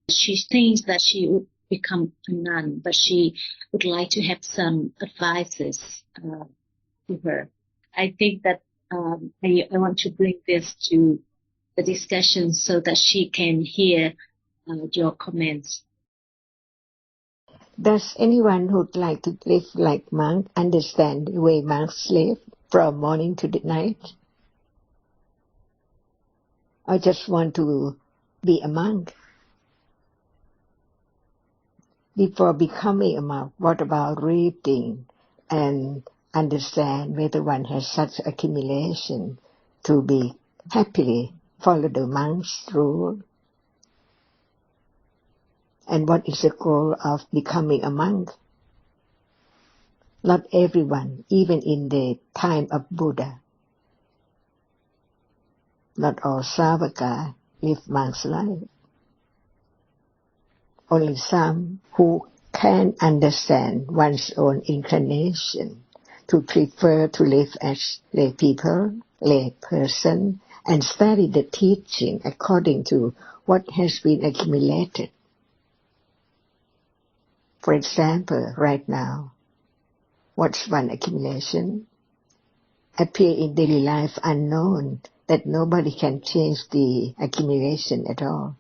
She thinks that she would become a nun, but she would like to have some advices to her. I think that I want to bring this to the discussion so that she can hear your comments. Does anyone who'd like to live like monk understand the way monks live from morning to the night? Or just want to be a monk? Before becoming a monk, what about reading and understand whether one has such accumulation to be happily follow the monk's rule? And what is the goal of becoming a monk? Not everyone, even in the time of Buddha, not all Savaka live monk's life. Only some who can understand one's own inclination to prefer to live as lay people, lay person, and study the teaching according to what has been accumulated. For example, right now, what's one accumulation? Appear in daily life unknown, that nobody can change the accumulation at all.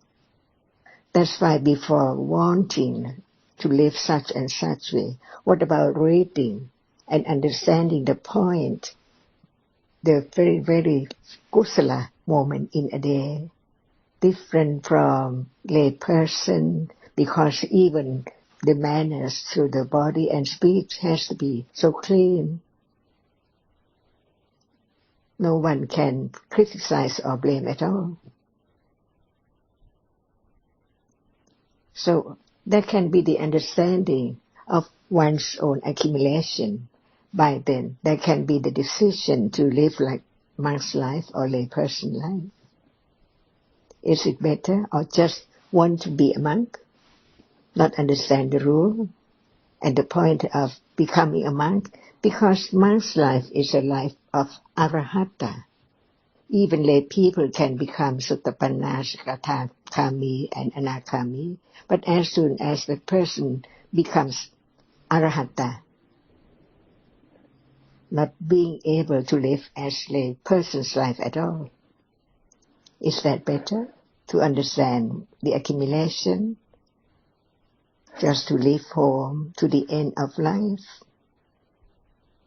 That's why before wanting to live such and such way, what about reading and understanding the point, the very, very kusala moment in a day, different from lay person, because even the manners through the body and speech has to be so clean. No one can criticize or blame at all. So that can be the understanding of one's own accumulation. By then, there can be the decision to live like monk's life or lay person life. Is it better or just want to be a monk? Not understand the rule and the point of becoming a monk, because monk's life is a life of arahata. Even lay people can become sotapanna, sakadagami, and anagami, but as soon as the person becomes arahata, not being able to live as lay person's life at all. Is that better? To understand the accumulation, just to live home to the end of life,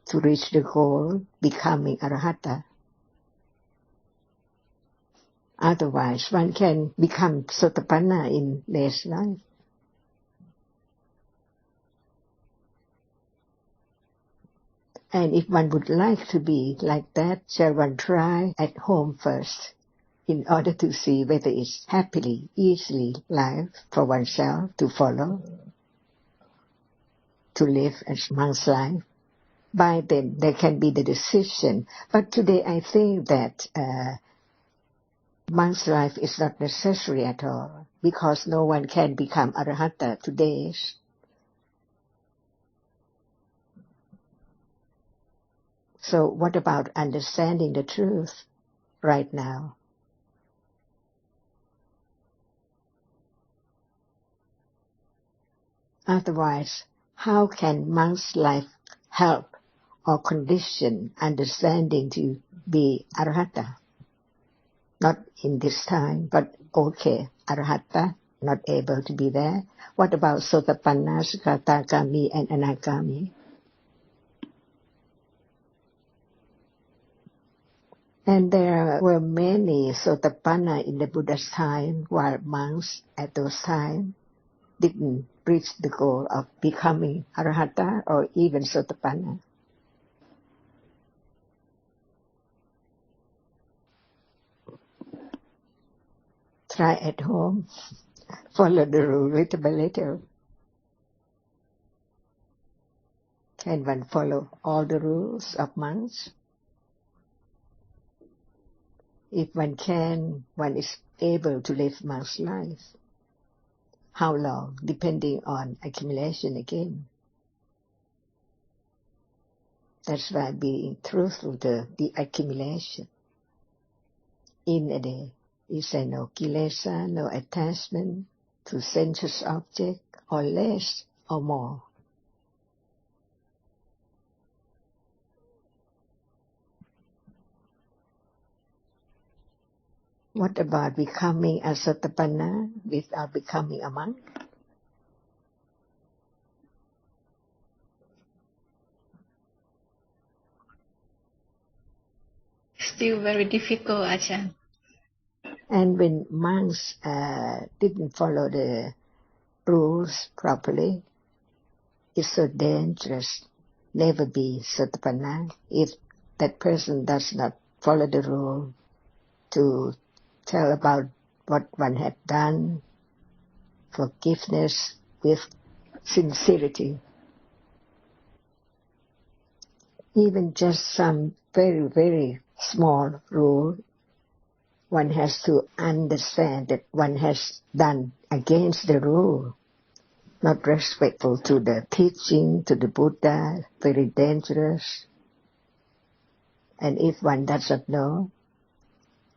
to reach the goal, becoming arahata. Otherwise, one can become sotapanna in this life. And if one would like to be like that, shall one try at home first, in order to see whether it's happily, easily life for oneself to follow, to live as monk's life? By then, there can be the decision. But today, I think that monk's life is not necessary at all, because no one can become arahata today. So what about understanding the truth right now? Otherwise, how can monk's life help or condition understanding to be arahata? Not in this time, but okay, arahata, not able to be there. What about sotapanna, sakadagami, and anagami? And there were many sotapanna in the Buddha's time, while monks at those times didn't reach the goal of becoming arahata or even sotapanna. Try at home, follow the rule little by little. Can one follow all the rules of monks? If one can, one is able to live monk's life. How long? Depending on accumulation again. That's why being truthful to the accumulation. In a day, you say no kilesa, no attachment to sensuous object, or less or more. What about becoming a Sotapanna without becoming a monk? Still very difficult, Ajahn. And when monks didn't follow the rules properly, it's so dangerous. Never be Sotapanna if that person does not follow the rule to tell about what one had done, forgiveness with sincerity. Even just some very, very small rule, one has to understand that one has done against the rule, not respectful to the teaching, to the Buddha, very dangerous. And if one doesn't know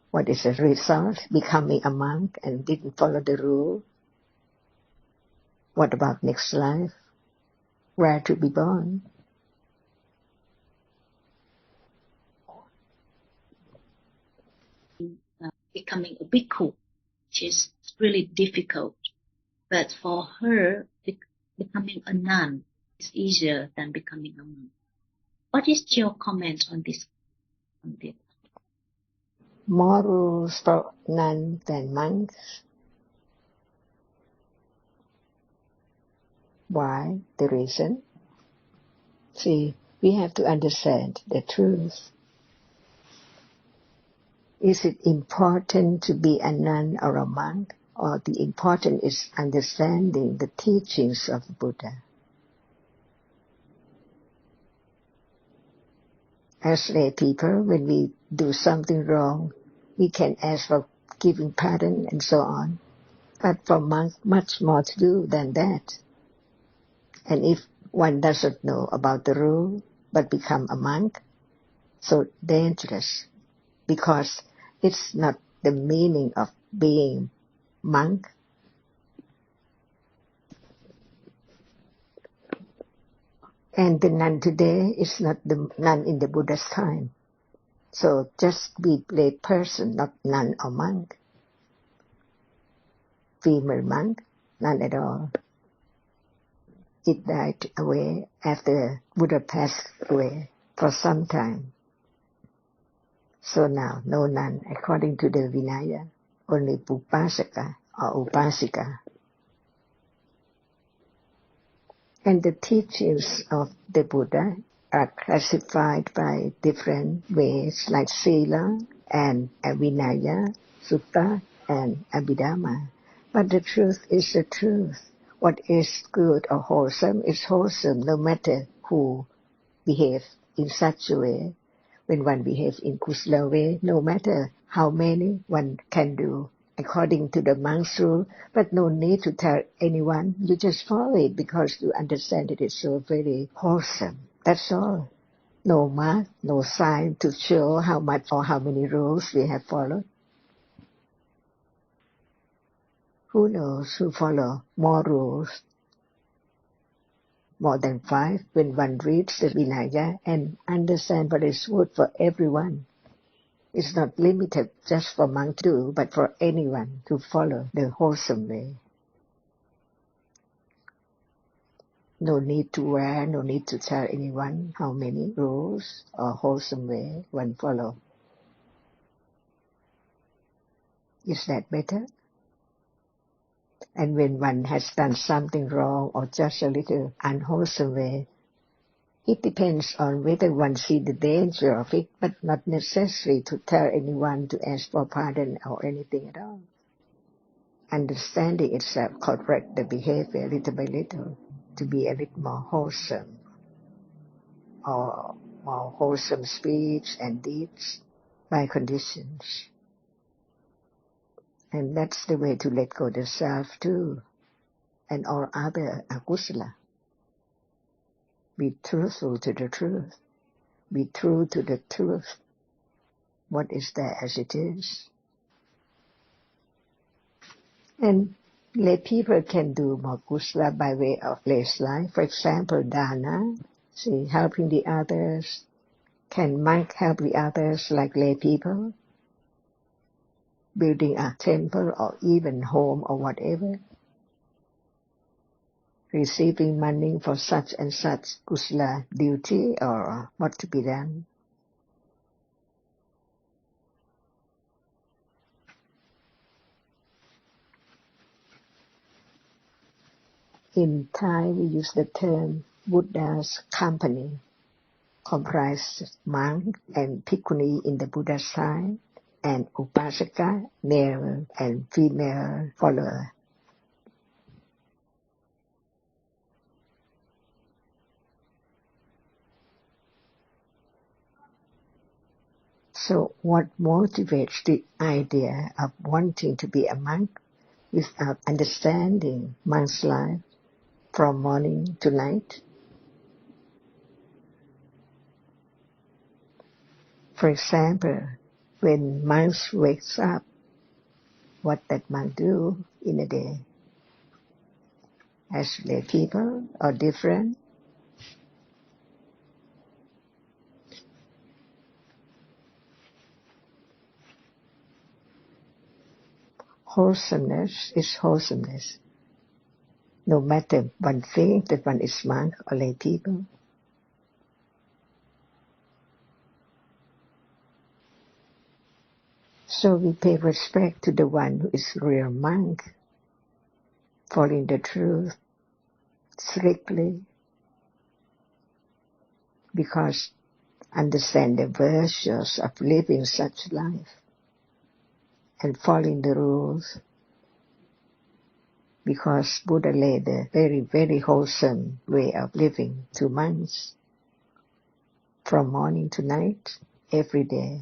what is the result, becoming a monk and didn't follow the rule, what about next life? Where to be born? Becoming a bhikkhu, which is really difficult. But for her, becoming a nun is easier than becoming a monk. What is your comment on this? More rules for nuns than monks. Why? The reason? See, we have to understand the truth. Is it important to be a nun or a monk? Or the important is understanding the teachings of the Buddha? As lay people, when we do something wrong, we can ask for giving pardon and so on. But for monks, much more to do than that. And if one doesn't know about the rule, but become a monk, so dangerous, because it's not the meaning of being monk. And the nun today is not the nun in the Buddha's time. So just be lay person, not nun or monk. Female monk, none at all. It died away after Buddha passed away for some time. So now, no nun, according to the Vinaya, only Upasaka or Upasika. And the teachings of the Buddha are classified by different ways, like Sila and Vinaya, Sutta and Abhidhamma. But the truth is the truth. What is good or wholesome is wholesome, no matter who behaves in such a way. When one behaves in Kusala way, no matter how many one can do according to the monk's rule, but no need to tell anyone. You just follow it because you understand it is so very wholesome. That's all. No mark, no sign to show how much or how many rules we have followed. Who knows who follow more rules, more than 5, when one reads the Vinaya and understand what is good for everyone. It's not limited just for monks to do, but for anyone to follow the wholesome way. No need to wear, no need to tell anyone how many rules or wholesome way one follow. Is that better? And when one has done something wrong or just a little unwholesome way, it depends on whether one sees the danger of it, but not necessary to tell anyone to ask for pardon or anything at all. Understanding itself correct the behavior little by little to be a little more wholesome, or more wholesome speech and deeds by conditions. And that's the way to let go the self too, and all other akusala. Be truthful to the truth. Be true to the truth. What is there as it is. And Lay people can do more kusala by way of less life. For example, dana, see, helping the others. Can monk help the others like lay people? Building a temple or even home or whatever. Receiving money for such and such kusala duty or what to be done. In Thai, we use the term Buddha's company, comprised monk and bhikkhuni in the Buddha's side, and upasaka, male and female follower. So what motivates the idea of wanting to be a monk without understanding monk's life from morning to night? For example, when monks wakes up, what that monk do in a day? As lay people or different? Wholesomeness is wholesomeness, no matter one thing that one is monk or lay people. So we pay respect to the one who is real monk, following the truth strictly, because understand the virtues of living such life and following the rules, because Buddha laid a very, very wholesome way of living to monks from morning to night, every day.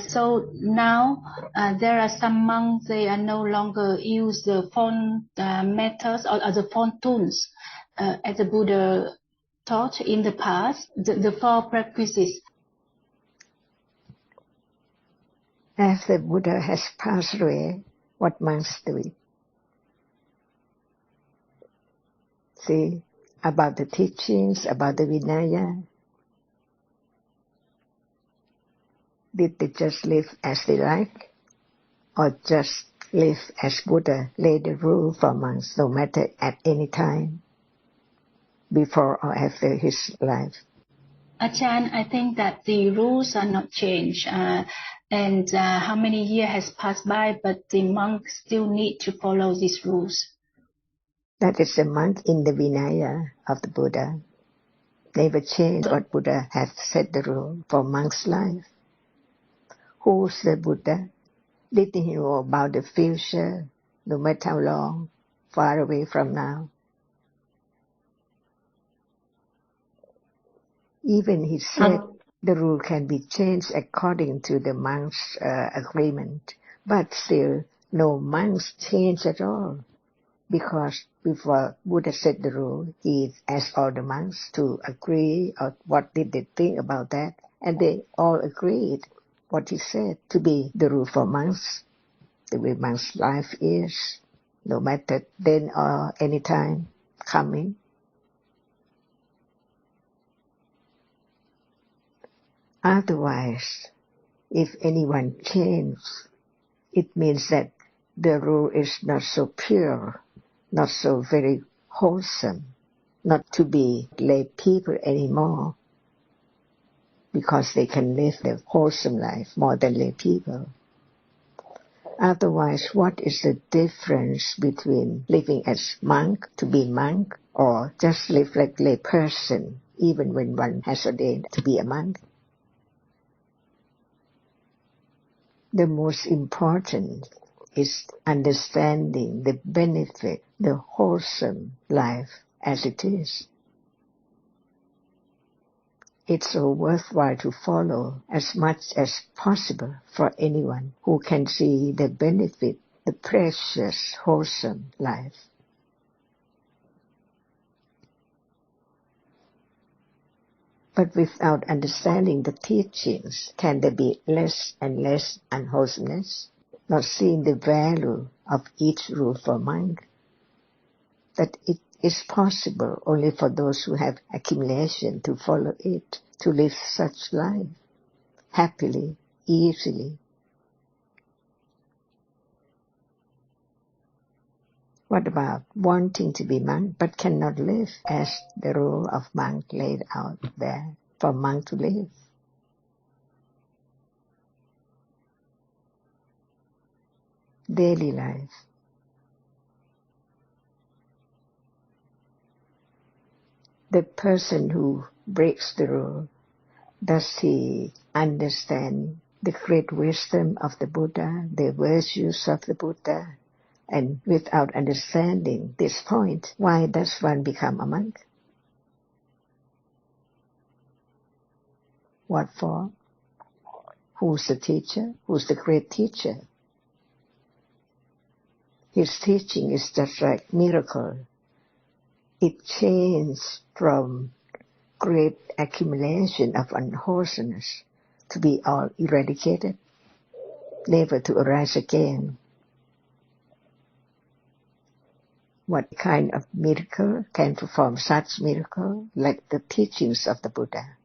So now there are some monks, they are no longer use the phone methods or the phone tools as the Buddha taught in the past, the four practices. After Buddha has passed away, what monks do it? See, about the teachings, about the Vinaya, did they just live as they like? Or just live as Buddha laid the rule for monks, no matter at any time, before or after his life? Ajahn, I think that the rules are not changed, and how many years has passed by, but the monks still need to follow these rules. That is the monk in the Vinaya of the Buddha. Never changed what Buddha has set the rule for monks' life. Who's the Buddha? Didn't he know about the future, no matter how long, far away from now? Even he said the rule can be changed according to the monk's agreement, but still no monks change at all, because before Buddha set the rule, he asked all the monks to agree on what did they think about that, and they all agreed what he said to be the rule for monks, the way monks' life is, no matter then or any time coming. Otherwise, if anyone changes, it means that the rule is not so pure, not so very wholesome, not to be lay people anymore, because they can live the wholesome life more than lay people. Otherwise, what is the difference between living as monk to be monk, or just live like lay person, even when one has ordained to be a monk? The most important is understanding the benefit, the wholesome life as it is. It's so worthwhile to follow as much as possible for anyone who can see the benefit, the precious, wholesome life. But without understanding the teachings, can there be less and less unwholesomeness? not seeing the value of each rule for monk, that it is possible only for those who have accumulation to follow it, to live such life happily, easily. What about wanting to be monk but cannot live as the rule of monk laid out there for monk to live? Daily life. The person who breaks the rule, does he understand the great wisdom of the Buddha, the virtues of the Buddha? And without understanding this point, why does one become a monk? What for? Who's the teacher? Who's the great teacher? His teaching is just like miracle. It changed from great accumulation of unwholesomeness to be all eradicated, never to arise again. What kind of miracle can perform such miracle like the teachings of the Buddha?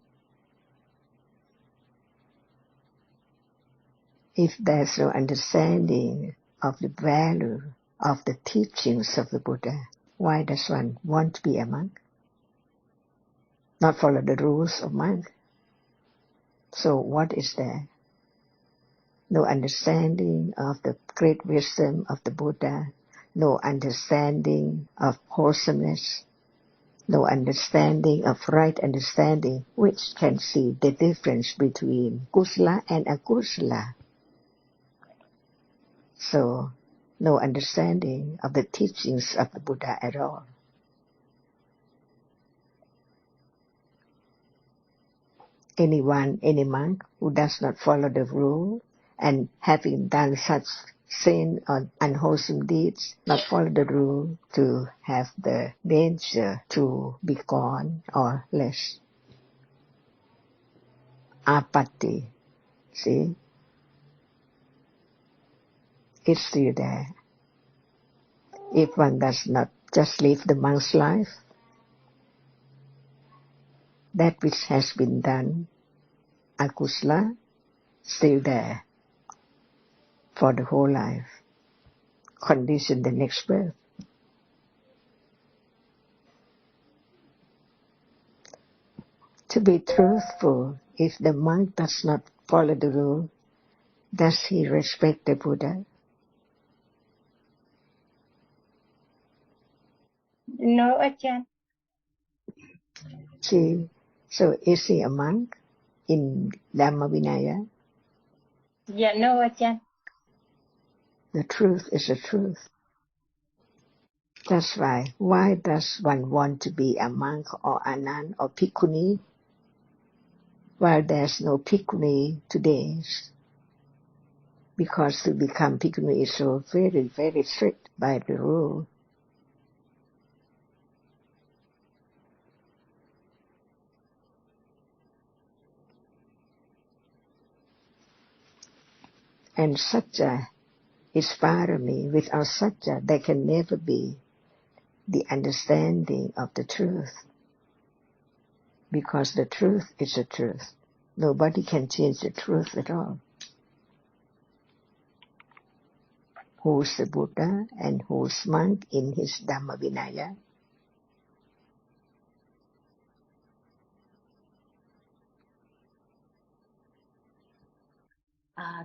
If there's no understanding of the value of the teachings of the Buddha, why does one want to be a monk? Not follow the rules of monk. So what is there? No understanding of the great wisdom of the Buddha, no understanding of wholesomeness, no understanding of right understanding, which can see the difference between kusala and akusala. So, no understanding of the teachings of the Buddha at all. Anyone, any monk who does not follow the rule and having done such sin or unwholesome deeds, not follow the rule to have the danger to be gone or less. Apathy, see? It's still there. If one does not just live the monk's life, that which has been done, akusala, still there for the whole life, condition the next birth. To be truthful, if the monk does not follow the rule, does he respect the Buddha? No, Ajahn. See, so is he a monk in Dhamma Vinaya? Yeah, no, Ajahn. The truth is the truth. That's why does one want to be a monk or a nun or bhikkhuni while there's no bhikkhuni today? Because to become bhikkhuni is so very, very strict by the rule. And satya is parami. Without satya, there can never be the understanding of the truth. Because the truth is the truth. Nobody can change the truth at all. Who's the Buddha and who's monk in his Dhamma Vinaya?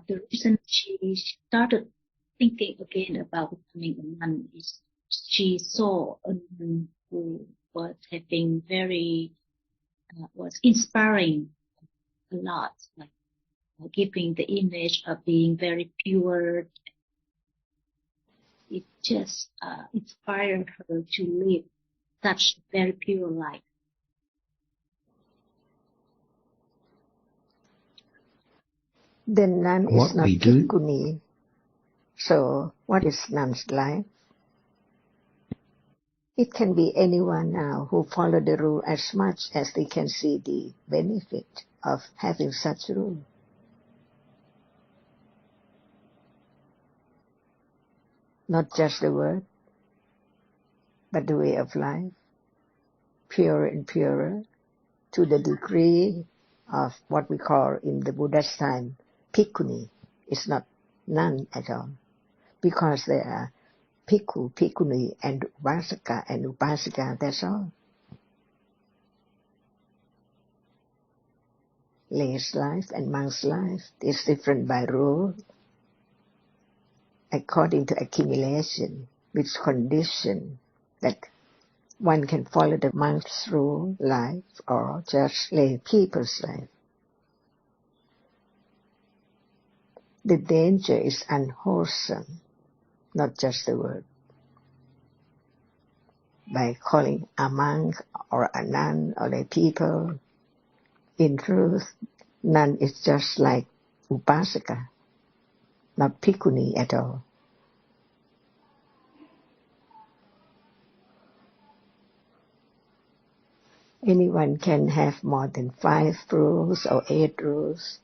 The reason she started thinking again about becoming a nun is she saw a nun who was having was inspiring a lot, like giving the image of being very pure. It just inspired her to live such a very pure life. The nun is not bhikkhuni. So what is nun's life? It can be anyone now who follow the rule as much as they can see the benefit of having such rule. not just the word, but the way of life, purer and purer, to the degree of what we call in the Buddha's time, bhikkhuni. It's not none at all, because there are bhikkhu, bhikkhuni, and upasika, that's all. Lay's life and monk's life is different by rule, according to accumulation, which condition that one can follow the monk's rule life or just lay people's life. The danger is unwholesome, not just the word. By calling a monk or a nun or a people, in truth, nun is just like upasaka, not bhikkhuni at all. Anyone can have more than 5 rules or 8 rules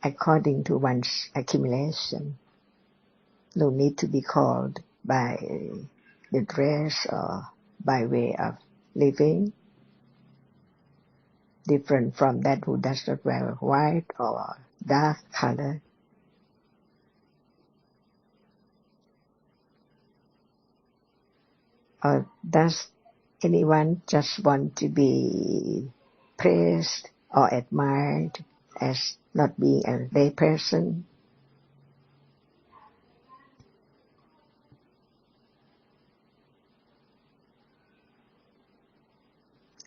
according to one's accumulation. No need to be called by the dress or by way of living, different from that who does not wear white or dark color. Or does anyone just want to be praised or admired as not being a lay person?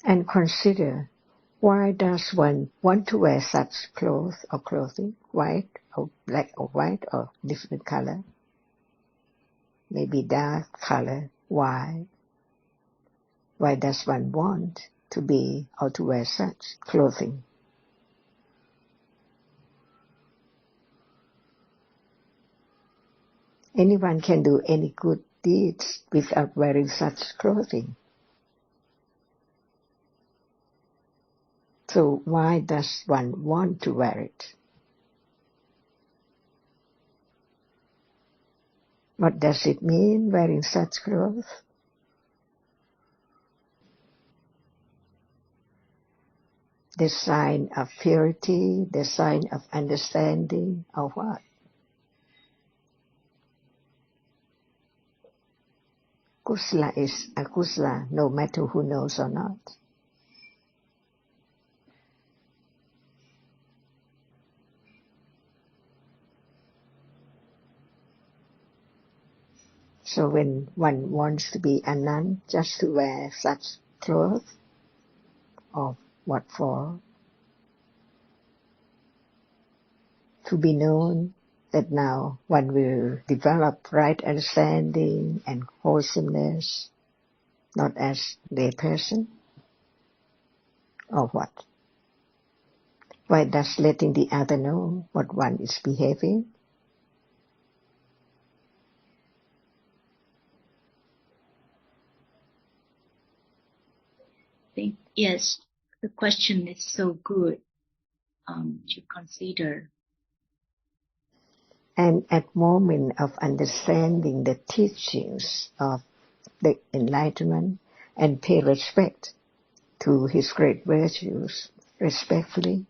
And consider, why does one want to wear such clothes or clothing, white or black or white or different color? Maybe dark color. Why? Why does one want to be or to wear such clothing? Anyone can do any good deeds without wearing such clothing. So why does one want to wear it? What does it mean, wearing such clothes? The sign of purity, the sign of understanding, or what? Kusala is akusala, no matter who knows or not. So when one wants to be a nun, just to wear such clothes, or what for? To be known that now one will develop right understanding and wholesomeness, not as lay person, or what? Why does letting the other know what one is behaving? Yes, the question is so good to consider. And at moment of understanding the teachings of the enlightenment and pay respect to his great virtues respectfully,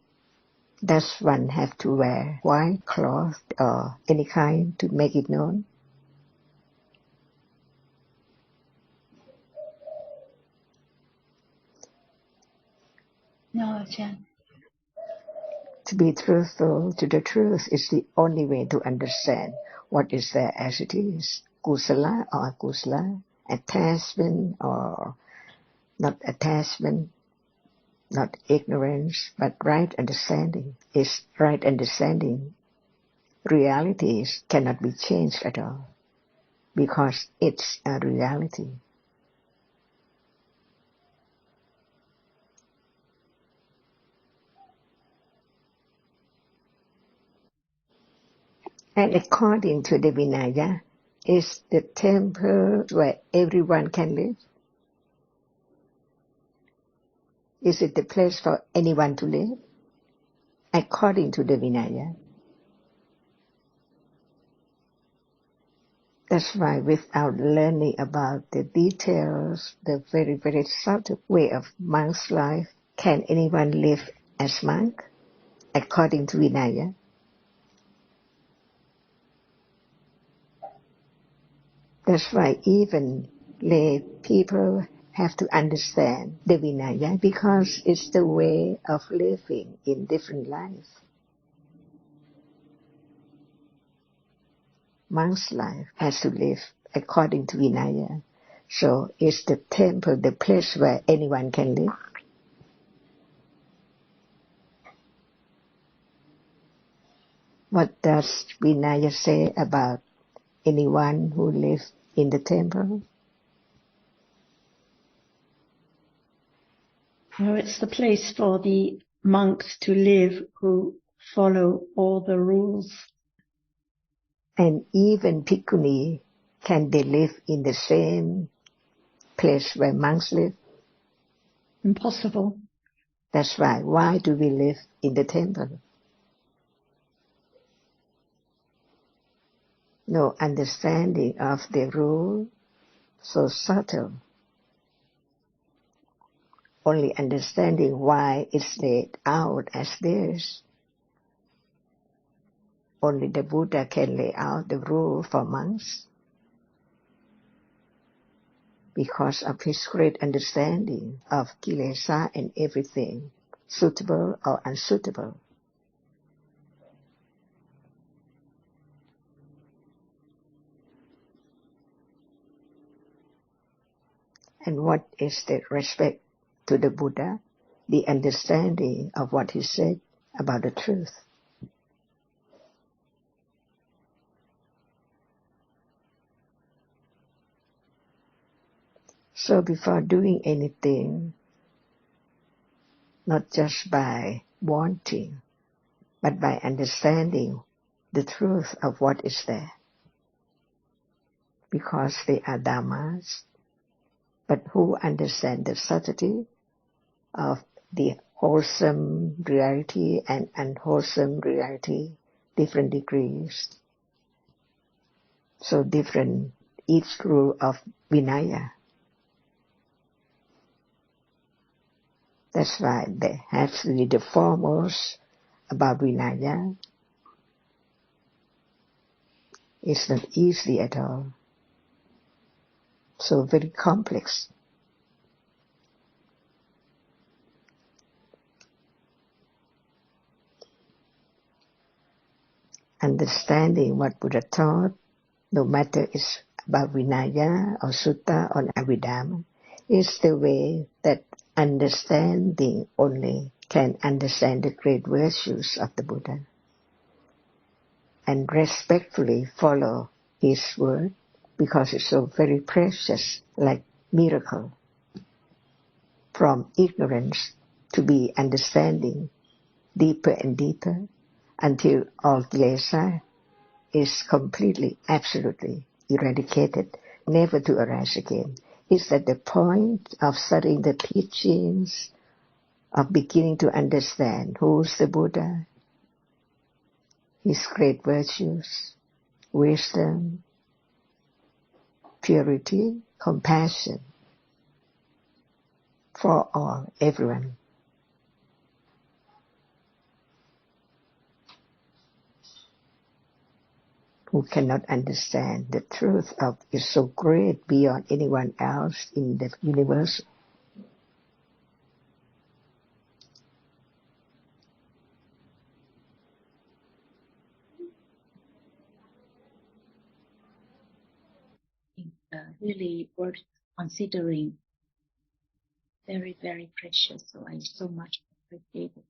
does one have to wear white cloth or any kind to make it known? No, Ajahn. To be truthful to the truth is the only way to understand what is there as it is. Kusala or akusala, attachment or not attachment, not ignorance, but right understanding is right understanding. Realities cannot be changed at all because it's a reality. And according to the Vinaya, is the temple where everyone can live? Is it the place for anyone to live? According to the Vinaya. That's why without learning about the details, the very, very subtle way of monk's life, can anyone live as monk according to Vinaya? That's why even lay people have to understand the Vinaya because it's the way of living in different lives. Monk's life has to live according to Vinaya. So is the temple the place where anyone can live? What does Vinaya say about anyone who lives in the temple? Well, it's the place for the monks to live who follow all the rules. And even Bhikkhuni, can they live in the same place where monks live? Impossible. That's right. Why do we live in the temple? No understanding of the rule, so subtle. Only understanding why it's laid out as this. Only the Buddha can lay out the rule for monks because of his great understanding of kilesa and everything, suitable or unsuitable. And what is the respect to the Buddha? The understanding of what he said about the truth. So before doing anything, not just by wanting, but by understanding the truth of what is there. Because they are dhammas, but who understand the subtlety of the wholesome reality and unwholesome reality, different degrees. So different each rule of Vinaya. That's why there has to be the foremost about Vinaya. It's not easy at all. So very complex. Understanding what Buddha taught, no matter it's about Vinaya or Sutta or Abhidhamma, is the way that understanding only can understand the great virtues of the Buddha and respectfully follow his word because it's so very precious, like miracle. From ignorance to be understanding deeper and deeper until all kilesa is completely, absolutely eradicated, never to arise again. Is that the point of studying the teachings, of beginning to understand who's the Buddha, his great virtues, wisdom, purity, compassion for all, everyone. Who cannot understand the truth of is so great beyond anyone else in the universe. Really worth considering. Very, very precious. So I so much appreciate it.